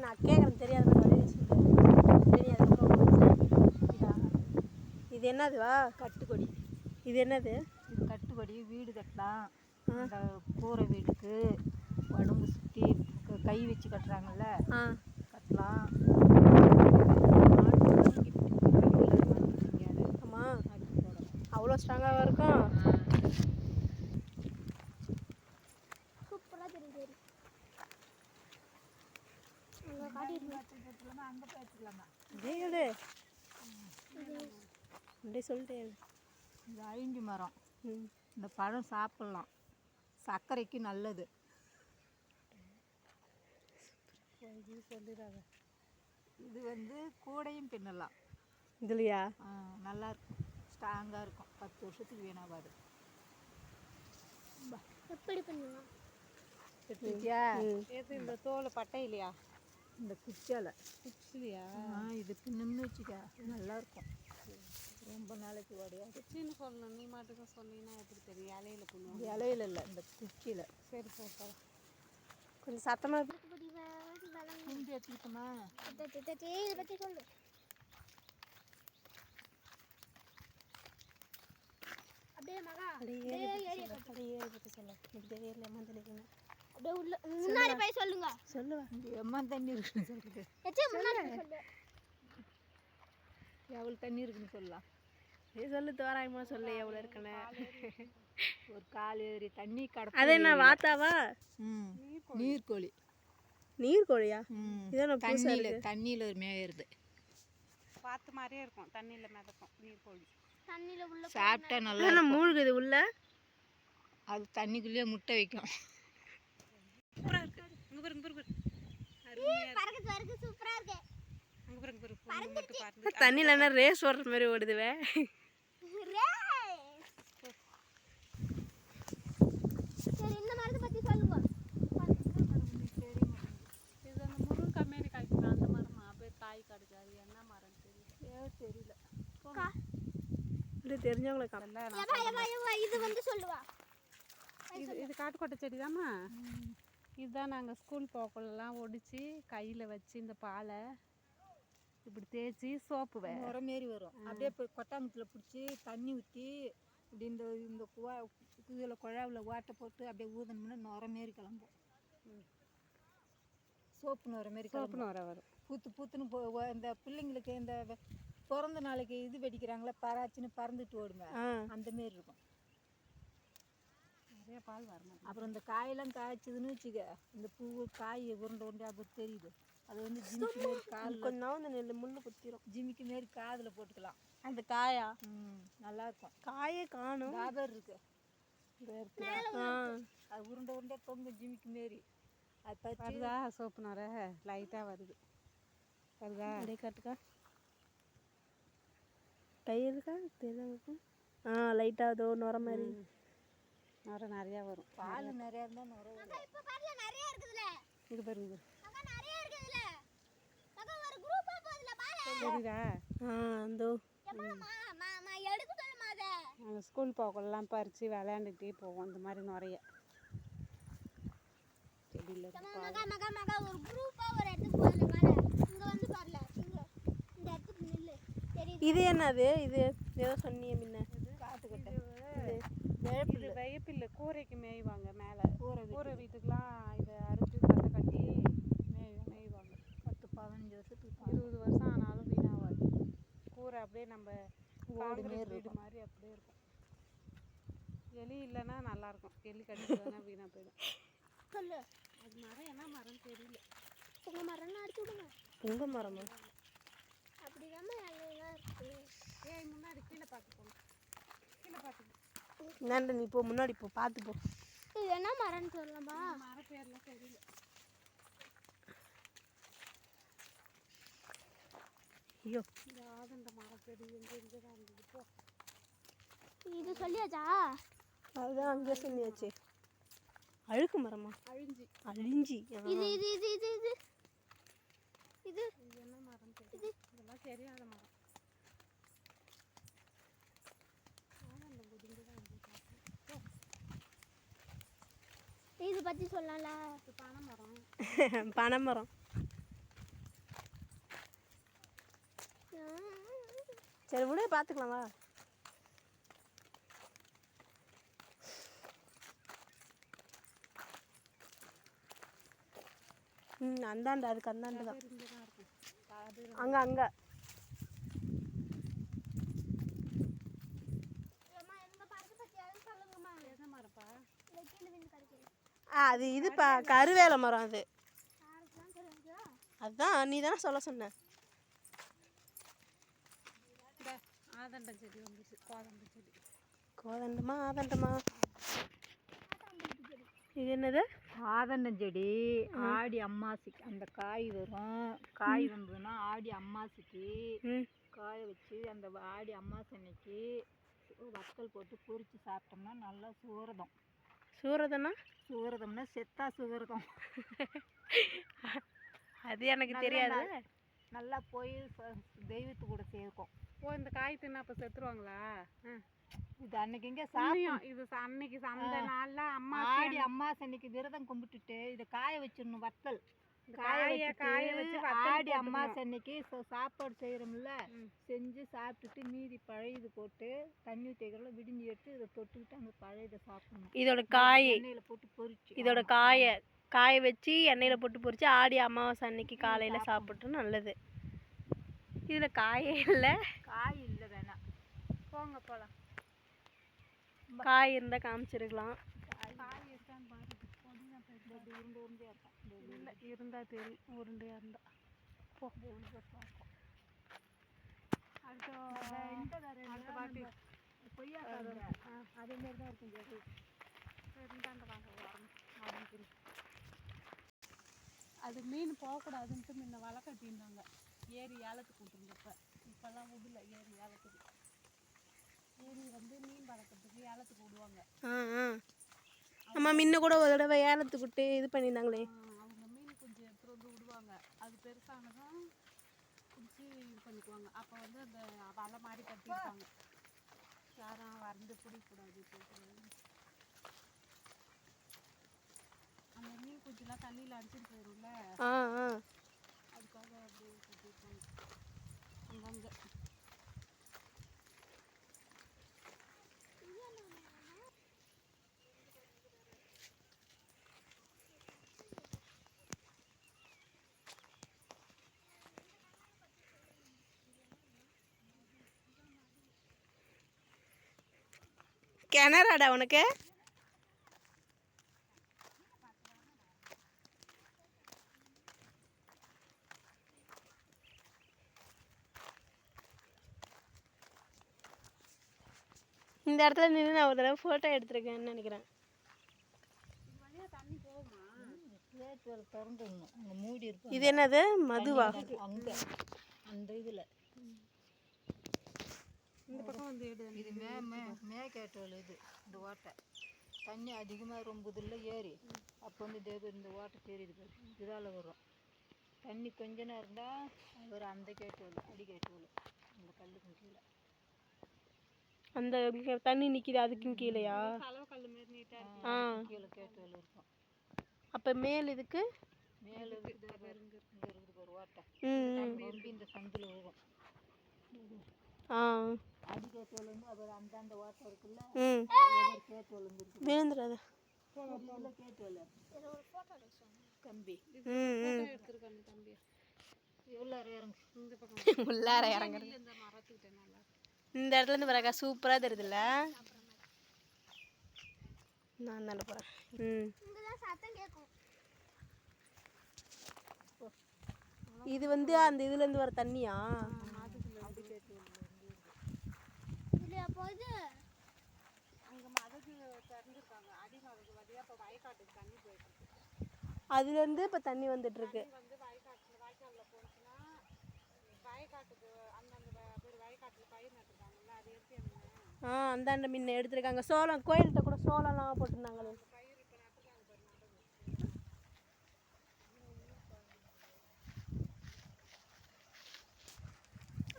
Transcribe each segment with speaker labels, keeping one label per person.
Speaker 1: நான் கேட்குறேன் தெரியாத இது என்னதுவா?
Speaker 2: கட்டுக்கொடி.
Speaker 1: இது என்னது?
Speaker 2: இது கட்டுக்கொடி. வீடு கட்டலாம், இந்த கூரை வீடுக்கு உடம்பு சுற்றி கை வச்சு கட்டுறாங்கல்ல, கட்டலாம்.
Speaker 1: ஆமாம், அவ்வளோ ஸ்ட்ராங்காக இருக்கும். அப்படியே சொல்லிட்டேன்.
Speaker 2: இது அழிஞ்சி மரம். இந்த பழம் சாப்பிட்லாம், சர்க்கரைக்கு நல்லது. சொல்லிடாத. இது வந்து கூடையும் பின்னலாம்
Speaker 1: இதுலையா?
Speaker 2: நல்லா இருக்கும், ஸ்ட்ராங்காக இருக்கும். 10 வருஷத்துக்கு வீணாகாது.
Speaker 1: எப்படி பண்ணலாம்?
Speaker 2: இந்த தோல் பட்டை இல்லையா, இந்த குச்சிலையா இது பின்னு வச்சுக்க, நல்லா இருக்கும். ரொம்ப நாளைக்கு உடையாது. குச்சின்னு சொல்லணும், நீ மாட்டுக்கும் சொன்னீங்கன்னா எப்படி தெரியும்? இலையில பண்ணுவோம். இலையில இல்லை, இந்த குச்சியில். சரி சரி,
Speaker 1: கொஞ்சம் சத்தமாக
Speaker 2: குஞ்சு எடுத்துக்கிட்டோமா?
Speaker 1: பற்றி சொல்லு. அப்படியே மகா பற்றி சொல்ல. இப்படி ஏரியில் எம்மா தண்ணி இருக்குங்க. அப்படியே உள்ள முன்னாடி போய் சொல்லுங்க.
Speaker 2: சொல்லுவேன், எம்மா தண்ணி இருக்குன்னு சொல்லுது. எவ்வளோ தண்ணி இருக்குன்னு சொல்லலாம்.
Speaker 1: இது சொல்லு, தோராயமாக சொல்லு எவ்வளோ இருக்குன்னு.
Speaker 2: ஒரு கால் ஏரி தண்ணி கடை.
Speaker 1: அது என்ன வாத்தாவா?
Speaker 2: நீர்க்கோழி.
Speaker 1: நீர்க்கோழியா?
Speaker 2: தண்ணியில் மேயுறது.
Speaker 3: பார்த்து மாதிரியே இருக்கும், தண்ணியில் மிதக்கும். நீர்க்கோழி
Speaker 2: தண்ணியில் உள்ள சாப்பிட்டா நல்லா
Speaker 1: மூழ்குது உள்ள.
Speaker 2: அது தண்ணிக்குள்ளேயே முட்டை வைக்கும்.
Speaker 3: சூப்பராக இருக்கு. இங்கே பாருங்க,
Speaker 1: தண்ணியில் என்ன ரேஸ் ஓடுற மாதிரி ஓடுதுவே.
Speaker 3: இது அந்த முருங்கை கம்மியான காய்க்குது, அந்த மரமா? அப்படியே காய் கிடைக்காது. என்ன மரம் தெரியல.
Speaker 1: தெரிஞ்சவங்களுக்கு இது வந்து சொல்லுவா.
Speaker 3: இது காட்டுக்கொட்டை செடி தாம்மா. இதுதான் நாங்கள் ஸ்கூல் போக்கெல்லாம் ஒடிச்சு கையில் வச்சு இந்த பாலை இப்படி தேய்ச்சி சோப்பு
Speaker 2: மாரி வரும். அப்படியே போய் கொட்டாங்குச்சியில் பிடிச்சி தண்ணி ஊற்றி இப்படி இந்த இதில் குழாவில் ஓட்டை போட்டு அப்படியே ஊதனோம்னா நுர மாரி கிளம்பும். சோப்பு நுர மாரி
Speaker 3: வரும்.
Speaker 2: பூத்துன்னு இந்த பிள்ளைங்களுக்கு இந்த பிறந்த நாளைக்கு இது வெடிக்கிறாங்களே, பராச்சின்னு பறந்துட்டு ஓடுங்க, அந்த மாரி இருக்கும்.
Speaker 3: நிறைய பால் வரணும்.
Speaker 2: அப்புறம் இந்த காயெல்லாம் காய்ச்சதுன்னு வச்சுக்க, இந்த பூ காய் உருண்டை உருண்டை அப்போ தெரியுது. அது வந்து ஜிமிக்கு மாரி கால்
Speaker 1: கொஞ்சம் நெல் முள்ளு குத்திரும்.
Speaker 2: ஜிமிக்கு மாரி காதில் போட்டுக்கலாம்.
Speaker 1: அந்த காயா?
Speaker 2: நல்லா இருக்கும்.
Speaker 1: காயே காணும்.
Speaker 2: டாபர் இருக்கு, அது உருண்டை உருண்டை தொங்கும் ஜிமிக்கு மாரி. அது
Speaker 3: வருதா? சோப்பு நுர லைட்டாக வருது. வருதா?
Speaker 1: அப்படியே காட்டுக்கா. கை இருக்கா? தெரியும். லைட்டாக அதோ நுர மாதிரி.
Speaker 3: நுர நிறையா வரும்.
Speaker 2: பால் நிறையா இருந்தால் நுர வரும்.
Speaker 3: இது பாருங்க, தெரியுதா?
Speaker 1: அந்தோ
Speaker 3: நாங்கள் ஸ்கூல் போக்கெல்லாம் பறித்து விளையாண்டுக்கிட்டே போவோம். இந்த மாதிரி நிறைய செடியில்
Speaker 1: இது என்னது? இது ஏதோ சொன்னியே முன்ன.
Speaker 2: காட்டுக்கட்டை.
Speaker 3: இது வேப்பில்லை, கூரைக்கு மேய்வாங்க. மேலே கூரை வீட்டுக்கெலாம் இதை அறுத்து கட்டை கட்டி மேய்வாங்க.
Speaker 2: 10-15 வருஷத்துக்கு
Speaker 3: 20 வருஷம் ஆனால் அப்படியே நம்ம காங்கிரீட் வீடு மாதிரி அப்படியே இருக்கும். எலி இல்லைன்னா நல்லாயிருக்கும், எலி கடிச்சதுன்னா வீணாக போயிடும்.
Speaker 1: சொல்லு,
Speaker 3: அது மரம் என்ன மரம் தெரியல.
Speaker 1: உங்கள் மரம்னு அடிச்சு விடுங்க.
Speaker 2: உங்கள் மரமா?
Speaker 1: அப்படிதாம்மா இலையெல்லாம் இருக்கு.
Speaker 3: ஏய் முன்னாடி கீழே பார்த்துக்கோங்க, கீழே பார்த்துக்கோ.
Speaker 2: இந்தாண்ட நீ போ, முன்னாடி போ, பார்த்து போ.
Speaker 1: இது என்ன மரம்னு சொல்லலாமா?
Speaker 3: மர பேர்லாம் தெரியல.
Speaker 2: ஐயோ,
Speaker 3: இந்த ஆதண்ட மரப்பேர் எங்கே தான் இருந்தது போ.
Speaker 1: இது சொல்லியாச்சா?
Speaker 2: அதுதான் அங்கே சொன்னியாச்சு. அழுக்கு மரமா?
Speaker 3: அழிஞ்சி.
Speaker 2: அழிஞ்சி.
Speaker 1: இது இது இது இது இது இது
Speaker 3: இது என்ன மரம் தெரியும்? இதெல்லாம் தெரியாத மரம். ஆதண்டம் குடிஞ்சு தான் இருந்தது.
Speaker 1: இது பற்றி சொல்லலாம்ல.
Speaker 3: இது பனை மரம்.
Speaker 2: பனை மரம். சரி விட பார்த்துக்கலாமா? அந்தாண்ட அதுக்கு அந்தாண்டு தான்.
Speaker 3: இங்கே தான் இருக்கும். அது
Speaker 2: அங்கே அங்கே
Speaker 3: எதை மரப்பா?
Speaker 2: அது இதுப்பா, கருவேல மரம். அது அதுதான் நீ தானே சொல்ல சொன்ன.
Speaker 3: ஆதண்டம் செடி வந்துச்சு, கோதண்டம் செடி.
Speaker 2: கோதண்டமா ஆதண்டமா? இது என்னது?
Speaker 4: ஆதண்டம் செடி. ஆடி அம்மாசிக்கு அந்த காய் வரும். காய் வந்ததுன்னா ஆடி அம்மாசிக்கு காய வச்சு அந்த ஆடி அம்மாசி அன்னைக்கு வத்தல் போட்டு பொரிச்சு சாப்பிட்டோம்னா நல்லா சுவரதம்.
Speaker 2: சூரதனா?
Speaker 4: சுவரதம்னா செத்தா சுவரதம்.
Speaker 2: அது எனக்கு தெரியாது.
Speaker 4: நல்லா போய் தெய்வத்து கூட சேர்க்கும்.
Speaker 3: ஓ, இந்த காய் தின்னா அப்போ செத்துருவாங்களா?
Speaker 4: இது அன்னைக்கு இங்கே
Speaker 3: சாப்பிடும். இது அன்னைக்கு அந்த நாளில் அம்மா
Speaker 4: ஆடி அம்மாசி அன்னைக்கு விரதம் கும்பிட்டுட்டு இதை காய வச்சிடணும். வத்தல்
Speaker 3: காய வச்சு
Speaker 4: ஆடி அம்மாசி அன்னைக்கு சாப்பாடு செய்கிறோம்ல, செஞ்சு சாப்பிட்டுட்டு மீதி பழையது போட்டு தண்ணி ஊற்றிக்கிறோம்ல, விடிஞ்சு எடுத்து இதை தொட்டுக்கிட்டு அந்த பழையதை சாப்பிடணும்.
Speaker 2: இதோட காய்
Speaker 4: எண்ணெயில் போட்டு பொரிச்சு,
Speaker 2: இதோட காய வச்சு எண்ணெயில் போட்டு பொரிச்சு ஆடி அமாவாசை அன்னைக்கு காலையில் சாப்பிட்டு நல்லது. இதில் காயே இல்லை.
Speaker 4: காய் இல்லை வேணாம்,
Speaker 3: போங்க போகலாம்.
Speaker 2: காய் இருந்தால் காமிச்சிருக்கலாம்.
Speaker 3: காய் இருக்கான்னு பாருங்க.
Speaker 4: உருண்டை உருண்டையாக இருக்கும்.
Speaker 3: இல்லை இருந்தால் தெரியும், உருண்டையாக இருந்தால். போ, அடுத்த பாட்டி
Speaker 4: பொய்யா அதே மாதிரி தான் இருக்கும்.
Speaker 3: இருந்தாண்ட வாங்க வரணும். அது மீன் போகக்கூடாதுன்ட்டு முன்ன வலை கட்டியிருந்தாங்க, ஏரி ஏலத்துக்கு விட்டுருந்தப்ப. இப்போல்லாம் விடல ஏரி ஏலத்துக்கு. ஏரி வந்து மீன் வளர்க்குறதுக்கு ஏலத்துக்கு விடுவாங்க.
Speaker 2: நம்ம முன்ன கூட ஒரு தடவை ஏலத்துக்கு விட்டு இது பண்ணியிருந்தாங்களே.
Speaker 3: அவங்க மீன் கொஞ்சம் எடுத்துகிட்டு வந்து விடுவாங்க. அது பெருசானதும் பிடிச்சி இது பண்ணிக்குவாங்க. அப்போ வந்து அந்த வலை மாதிரி கட்டியிருப்பாங்க, யாரும் வந்து பிடிக்கக்கூடாது. அந்த மீன் குஞ்சுலாம் தண்ணியில் அடிச்சுட்டு போயிடும்ல, அதுக்காக அப்படியே கட்டியிருப்பாங்க அங்கங்கே.
Speaker 2: கிணறாடா உனக்கு? இந்த இடத்துல நின்று நான் ஒரு தடவை ஃபோட்டோ எடுத்துருக்கேன்னு நினைக்கிறேன்.
Speaker 3: தண்ணி போகுமா?
Speaker 4: கேட்டு திறந்துடணும், அங்கே மூடி இருக்கும்.
Speaker 2: இது என்னது? மதுவா?
Speaker 4: அங்கே அந்த இதில்
Speaker 3: இந்த பக்கம் வந்து
Speaker 4: இது மேக்கேட்டோல். இது இந்த ஓட்டை தண்ணி அதிகமாக ரொம்ப இதில் ஏறி அப்போ வந்து இந்த ஓட்டை தெரியுது, இதால் வரும் தண்ணி. கொஞ்ச நேரம் இருந்தால் ஒரு அந்த கேட்டோல், அடிக்கேட்டோல் அந்த கல்லுக்கும் கீழே.
Speaker 2: அந்த தண்ணி நிற்கிது அதுக்கும் கீழேயா?
Speaker 3: அளவு கல் மாரி நீட்டாக
Speaker 4: கீழே கேட்டோல் இருக்கும்.
Speaker 2: அப்போ மேல் இதுக்கு
Speaker 4: மேலே இருக்குது இங்கே இருக்குது ஒரு ஓட்டை. ரொம்ப இந்த சந்தில் விழுகும். அடிக்கேட்டோல் வந்து அப்புறம் அந்த ஓட்டை இருக்குல்ல, கேட்டோல் வந்துருக்கு
Speaker 2: விழுந்துடாது.
Speaker 4: கேட்டோல் கம்பி
Speaker 3: எடுத்துருக்காங்க தம்பி.
Speaker 4: உள்ளார இறங்கு.
Speaker 3: இந்த பக்கம்
Speaker 2: உள்ளார இறங்குறது.
Speaker 3: இந்த மரத்துக்கிட்ட நல்லா
Speaker 1: இந்த இடத்துல இருந்து வரக்கா சூப்பராக தெரியுதுல்ல. நான் தாண்ட போகிறேன்.
Speaker 2: சத்தம் கேட்கும்.
Speaker 1: இது வந்து அந்த இதுலேருந்து வர தண்ணியா?
Speaker 2: இதுலையா போகுது?
Speaker 3: அங்கே மதகு திறந்துருக்காங்க, அடி மதகு வழியாக இப்போ வயக்காட்டுக்கு தண்ணி போயிட்டு இருக்கு.
Speaker 1: அதுலேருந்து இப்போ தண்ணி வந்துட்டுருக்கு.
Speaker 3: வந்து வாய்க்காலில் போச்சுன்னா வயக்காட்டுக்கு அந்தந்த பேர் வயக்காட்டில் பயிர் நட்டுருக்காங்கல்ல, அது எடுத்து என்ன
Speaker 1: அந்தாண்ட முன்ன எடுத்துருக்காங்க. சோளம் கோயில்கிட்ட கூட சோளம்லாம் போட்டிருந்தாங்களே.
Speaker 3: பயிர் இப்போ நட்டுருக்காங்க பாரு, நடவு.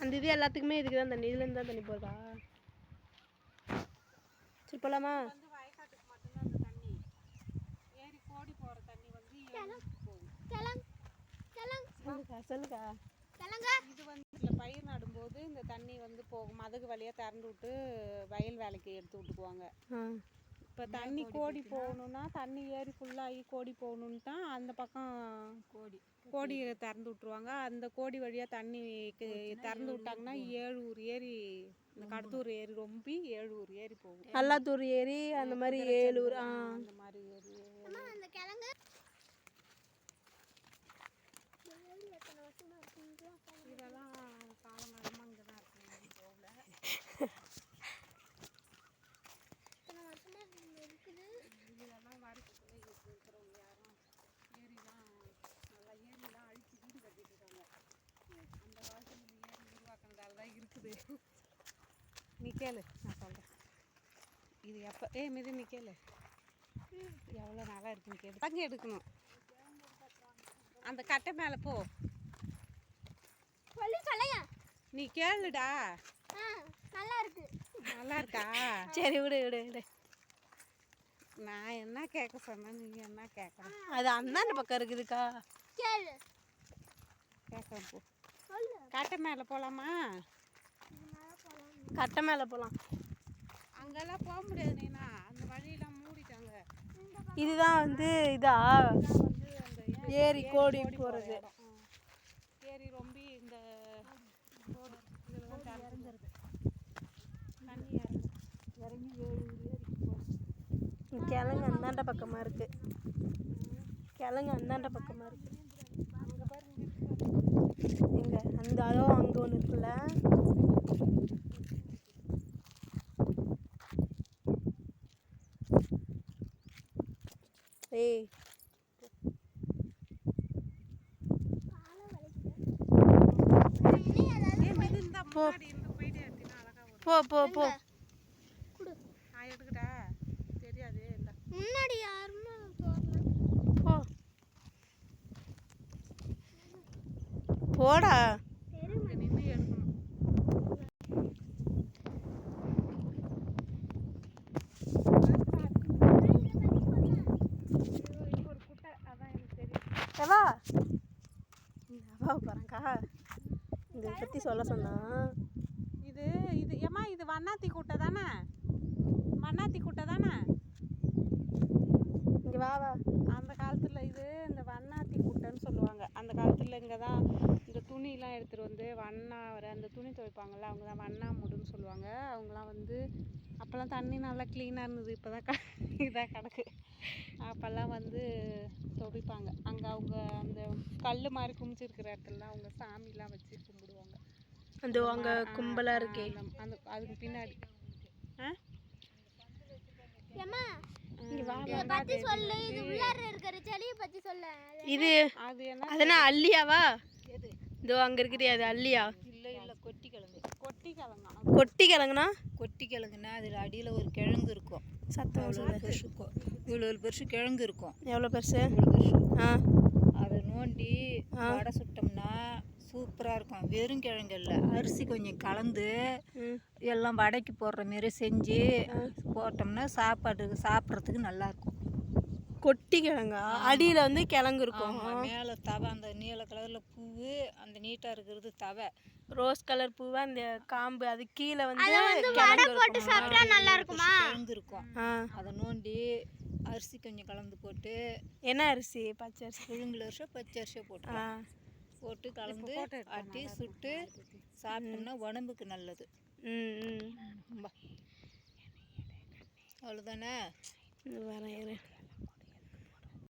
Speaker 1: அந்த இது எல்லாத்துக்குமே இதுக்கு தான் தண்ணி, இதுலேருந்து தான் தண்ணி போகுதா? சரி போகலாமா?
Speaker 3: வந்து வயக்காட்டுக்கு மட்டும்தான் அந்த தண்ணி. ஏரி கோடி போகிற தண்ணி வந்து ஏரிக்கு போகும்.
Speaker 1: சொல்லுக்கா.
Speaker 3: இது வந்து இதில் பயிர் நடும்போது இந்த தண்ணி வந்து போகும், மதகு வழியாக திறந்து விட்டு வயல் வேலைக்கு எடுத்து விட்டுக்குவாங்க. இப்போ தண்ணி கோடி போகணுன்னா, தண்ணி ஏரி ஃபுல்லாகி கோடி போகணுன்ட்டா அந்த பக்கம் கோடியை திறந்து விட்ருவாங்க. அந்த கோடி வழியாக தண்ணி திறந்து விட்டாங்கன்னா 7 ஊர் ஏரி, இந்த கடத்தூர் ஏரி ரொம்பி 7 ஊர் ஏரி போகும்.
Speaker 1: அல்லாத்தூர் ஏரி அந்த மாதிரி 7 ஊர்
Speaker 3: அந்த மாதிரி ஏரி.
Speaker 2: அந்த கிழங்கு
Speaker 3: இதெல்லாம் காலங்காலமாக இங்கே தான் இருக்கு, போகல. இதெல்லாம் வறுத்து இருக்கிறவங்க யாரும் ஏரிலாம் நல்லா ஏரிலாம் அழிச்சு வீடு கட்டிட்டு இருக்காங்க. அந்த காலத்தில் இந்த ஏரி உருவாக்குனதால தான் இருக்குது. நீ கேளு, நான் சொல்கிறேன். இது எப்போ மிது நீ கேளு, எவ்வளோ நாளாக இருக்குன்னு கேளு. தங்க எடுக்கணும், அந்த கட்டை மேலே போ. நீ கேளுடா.
Speaker 2: நல்லா இருக்கு.
Speaker 3: நல்லா இருக்கா?
Speaker 1: சரி விடு விடு விடு.
Speaker 3: நான் என்ன கேட்க சொன்னேன், நீ என்ன கேட்குற?
Speaker 1: அது அந்தாண்ட பக்கம் இருக்குதுக்கா.
Speaker 2: கேளு.
Speaker 3: கேட்குறேன் போ. கட்டை மேலே போகலாமா?
Speaker 1: கட்டை மேலே போகலாம்.
Speaker 3: அங்கெல்லாம் போக முடியாது நீனா, அந்த வழியெல்லாம் மூடிட்டாங்க.
Speaker 1: இதுதான் வந்து இதா
Speaker 3: வந்து அந்த
Speaker 1: ஏரி கோடி போகிறது.
Speaker 3: ஏரி ரொம்ப இந்த ரோடு இதெல்லாம் திறந்துருது, தண்ணி இறங்கி 7 ஏரிக்கு போகும்.
Speaker 1: கிழங்கு அந்தாண்ட பக்கமாக இருக்கு. கிழங்கு அந்தாண்ட பக்கமாக இருக்கு. எங்க அந்த அதோ அங்கே ஒன்று இருக்குல்ல. ஏய்
Speaker 3: போ
Speaker 1: போ போ போ.
Speaker 3: நான் எடுக்கட்டா? தெரியாது, இல்லை
Speaker 2: முன்னாடி யாருமே
Speaker 1: போ போடா.
Speaker 3: இங்கே நின்று எடுக்கணும். இது ஒரு குட்டை, அதான் எனக்கு தெரியும்.
Speaker 1: எவா எவா பாருங்கக்கா, இதை பற்றி சொல்ல சொன்னா.
Speaker 3: இது இது ஏம்மா இது வண்ணாத்தி குட்டை தானே? வண்ணாத்தி குட்டை தானே?
Speaker 1: இங்கே வா வா.
Speaker 3: அந்த காலத்தில் இது இந்த வண்ணாத்தி குட்டைன்னு சொல்லுவாங்க. அந்த காலத்தில் இங்கே தான் இந்த துணிலாம் எடுத்துகிட்டு வந்து வண்ணாவரை அந்த துணி துவைப்பாங்கள்ல, அவங்க தான் வண்ணாமுடுன்னு சொல்லுவாங்க. அவங்களாம் வந்து அப்போல்லாம் தண்ணி நல்லா க்ளீனாக இருந்தது, இப்போ தான் இதாக கிடக்கு. அப்போல்லாம் வந்து துவைப்பாங்க. அங்கே அவங்க அந்த கல் மாதிரி குமிச்சிருக்கிற இடத்துலலாம் அவங்க சாமிலாம் வச்சு கும்பிடுவாங்க.
Speaker 1: அந்த அங்கே கும்பலாக இருக்கே
Speaker 3: அந்த அதுக்கு பின்னாடி.
Speaker 1: இங்கே வா.
Speaker 2: சொல்லு. இது உள்ளார இருக்கிற செடியை பத்தி சொல்ல.
Speaker 1: இது
Speaker 3: அது என்ன
Speaker 1: அதுனா அல்லியாவா? இதோ அங்கே இருக்குது, அது அல்லியா?
Speaker 4: இல்லை இல்லை கொட்டி கிழங்கு.
Speaker 3: கொட்டி கிழங்கா?
Speaker 1: கொட்டி கிழங்குனா?
Speaker 4: கொட்டி கிழங்குன்னா அதில் அடியில் ஒரு கிழங்கு இருக்கும்.
Speaker 1: சத்தம் சொல்லு.
Speaker 4: பெருசு இருக்கும், இவ்வளோ பெருசு கிழங்கு இருக்கும்.
Speaker 1: எவ்வளோ பெருசு?
Speaker 4: இவ்வளோ பெருசு.
Speaker 1: ஆ
Speaker 4: அதை நோண்டி வடை சுட்டோம்னா சூப்பராக இருக்கும். வெறும் கிழங்கு இல்லை, அரிசி கொஞ்சம் கலந்து எல்லாம் வடைக்கு போடுற மாரி செஞ்சு போட்டோம்னா சாப்பிட்றதுக்கு நல்லாயிருக்கும்.
Speaker 1: கொட்டி கிழங்கா? அடியில் வந்து கிழங்கு இருக்கும்.
Speaker 4: மேலே தவை, அந்த நீல கலரில் பூவு, அந்த நீட்டாக இருக்கிறது தவை.
Speaker 1: ரோஸ் கலர் பூவை அந்த காம்பு, அது கீழே வந்து
Speaker 2: வடை போட்டு சாப்பிட்டா நல்லா இருக்குமா?
Speaker 4: கிழங்கு இருக்கும். அதை நோண்டி அரிசி கொஞ்சம் கலந்து போட்டு.
Speaker 1: என்ன அரிசி? பச்சை அரிசி?
Speaker 4: புழுங்கல் அரிசியோ பச்சை அரிசியோ போட்டு போட்டு கலந்து ஆட்டி சுட்டு சாப்பிட்டோம்னா உடம்புக்கு நல்லது.
Speaker 1: ம் ம்
Speaker 4: அவ்வளோதானே.
Speaker 1: வரேன்